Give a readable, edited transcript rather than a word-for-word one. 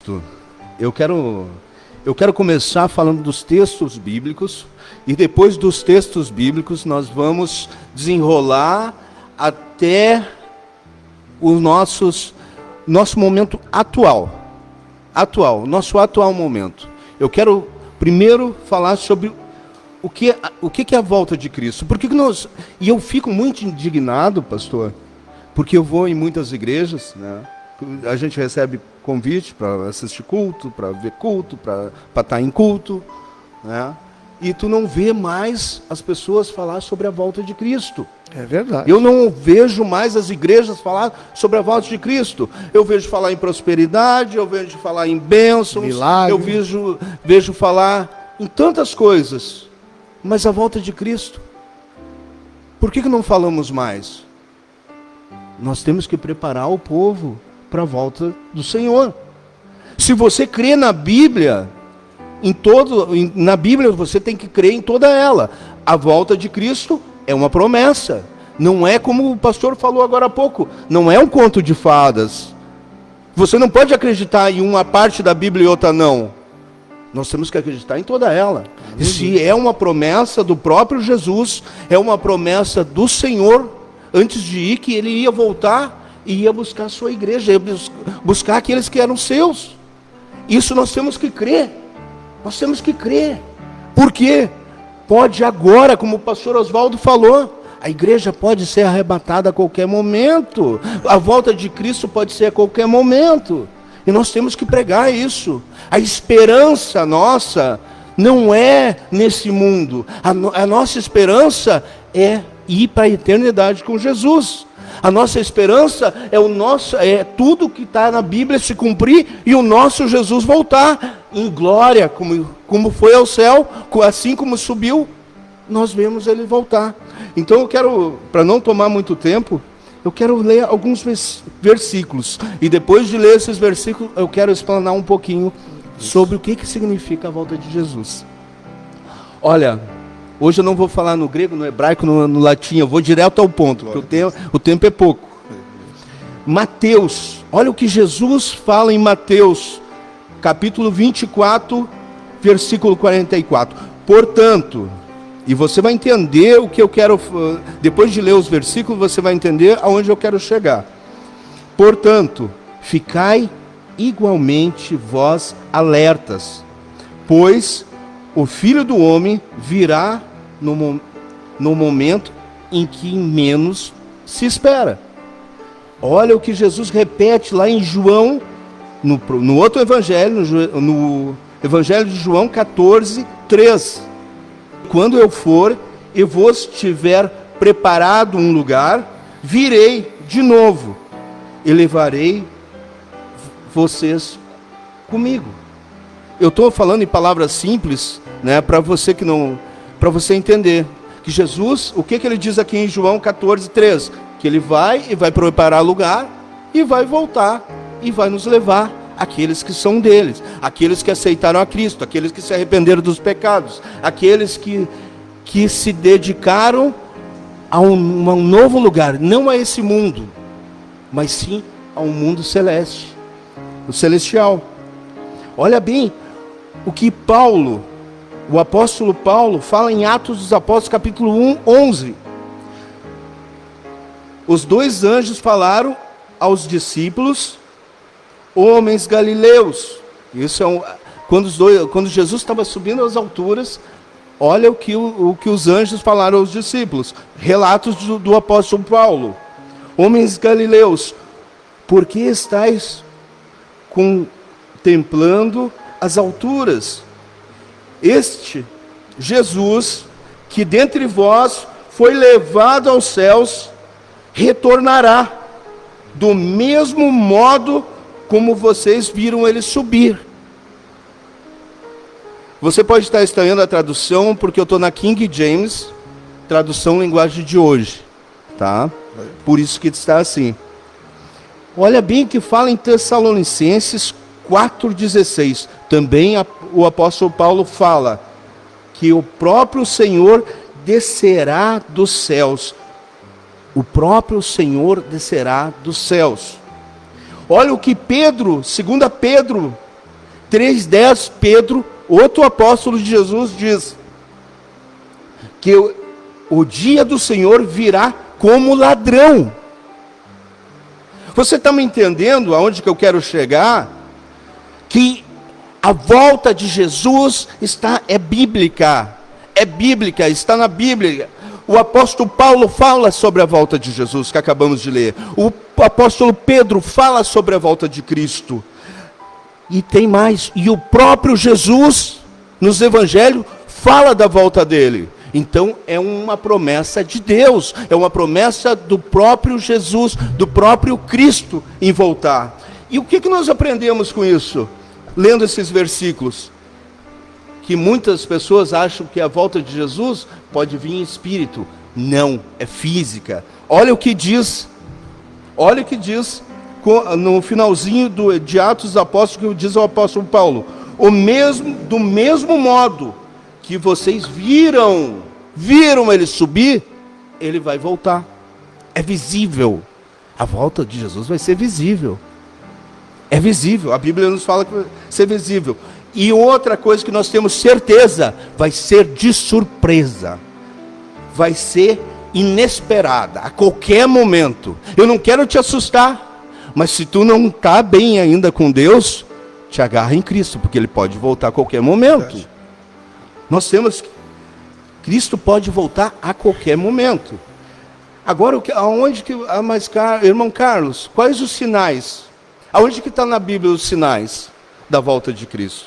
Cristo, eu quero começar falando dos textos bíblicos, e depois dos textos bíblicos nós vamos desenrolar até o nosso momento atual, nosso atual momento. Eu quero primeiro falar sobre o que é a volta de Cristo. E eu fico muito indignado, pastor, porque eu vou em muitas igrejas, né? A gente recebe convite para assistir culto, para ver culto, para estar em culto, né? E tu não vê mais as pessoas falar sobre a volta de Cristo. É verdade. Eu não vejo mais as igrejas falar sobre a volta de Cristo. Eu vejo falar em prosperidade, eu vejo falar em bênçãos, milagre. Eu vejo falar em tantas coisas. Mas a volta de Cristo, por que não falamos mais? Nós temos que preparar o povo para a volta do Senhor. Se você crê na Bíblia, na Bíblia você tem que crer em toda ela. A volta de Cristo é uma promessa. Não é como o pastor falou agora há pouco, não é um conto de fadas. Você não pode acreditar em uma parte da Bíblia e outra não. Nós temos que acreditar em toda ela. E se é uma promessa do próprio Jesus, é uma promessa do Senhor, antes de ir, que ele ia voltar e ia buscar a sua igreja, ia buscar aqueles que eram seus. Isso nós temos que crer. Nós temos que crer. Por quê? Pode agora, como o pastor Oswaldo falou, a igreja pode ser arrebatada a qualquer momento. A volta de Cristo pode ser a qualquer momento. E nós temos que pregar isso. A esperança nossa não é nesse mundo. A nossa esperança é ir para a eternidade com Jesus. A nossa esperança é tudo que está na Bíblia se cumprir e o nosso Jesus voltar em glória, como foi ao céu, assim como subiu, nós vemos ele voltar. Então eu quero, para não tomar muito tempo, eu quero ler alguns versículos. E depois de ler esses versículos, eu quero explanar um pouquinho sobre o que significa a volta de Jesus. Olha, hoje eu não vou falar no grego, no hebraico, no latim, eu vou direto ao ponto, porque o tempo é pouco. Mateus, olha o que Jesus fala em Mateus, capítulo 24, versículo 44. Portanto, e você vai entender o que eu quero, depois de ler os versículos, você vai entender aonde eu quero chegar. Portanto, ficai igualmente vós alertas, pois o Filho do Homem virá no momento em que menos se espera. Olha o que Jesus repete lá em João, no outro evangelho, no Evangelho de João 14, 3. Quando eu for e vos tiver preparado um lugar, virei de novo e levarei vocês comigo. Eu estou falando em palavras simples, né, para você entender que Jesus, o que ele diz aqui em João 14, 3? Que ele vai preparar lugar e vai voltar e vai nos levar aqueles que são deles, aqueles que aceitaram a Cristo, aqueles que se arrependeram dos pecados, aqueles que se dedicaram a um novo lugar, não a esse mundo, mas sim a um mundo celeste, o celestial. Olha bem o que o apóstolo Paulo fala em Atos dos Apóstolos, capítulo 11. Os dois anjos falaram aos discípulos, homens galileus. Isso quando Jesus estava subindo às alturas, olha o que os anjos falaram aos discípulos. Relatos do apóstolo Paulo. Homens galileus, por que estáis contemplando as alturas? Este Jesus, que dentre vós foi levado aos céus, retornará do mesmo modo como vocês viram ele subir. Você pode estar estranhando a tradução, porque eu estou na King James, tradução linguagem de hoje, tá? Por isso que está assim. Olha bem o que fala em Tessalonicenses 4,16. Também o apóstolo Paulo fala que o próprio Senhor descerá dos céus. O próprio Senhor descerá dos céus. Olha o que 2 Pedro 3:10, Pedro, outro apóstolo de Jesus, diz que o dia do Senhor virá como ladrão. Você está me entendendo aonde que eu quero chegar? Que a volta de Jesus é bíblica, está na Bíblia. O apóstolo Paulo fala sobre a volta de Jesus, que acabamos de ler. O apóstolo Pedro fala sobre a volta de Cristo. E tem mais, e o próprio Jesus, nos evangelhos, fala da volta dele. Então é uma promessa de Deus, é uma promessa do próprio Jesus, do próprio Cristo em voltar. E o que nós aprendemos com isso? Lendo esses versículos, que muitas pessoas acham que a volta de Jesus pode vir em espírito. Não, é física. Olha o que diz no finalzinho de Atos dos Apóstolos, que diz o apóstolo Paulo: do mesmo modo que vocês viram ele subir, ele vai voltar. É visível. A volta de Jesus vai ser visível. É visível. A Bíblia nos fala que vai ser visível. E outra coisa que nós temos certeza, vai ser de surpresa. Vai ser inesperada, a qualquer momento. Eu não quero te assustar, mas se tu não está bem ainda com Deus, te agarra em Cristo, porque Ele pode voltar a qualquer momento. Nós temos... Cristo pode voltar a qualquer momento. Agora, aonde que... irmão Carlos, quais os sinais? Aonde que está na Bíblia os sinais da volta de Cristo?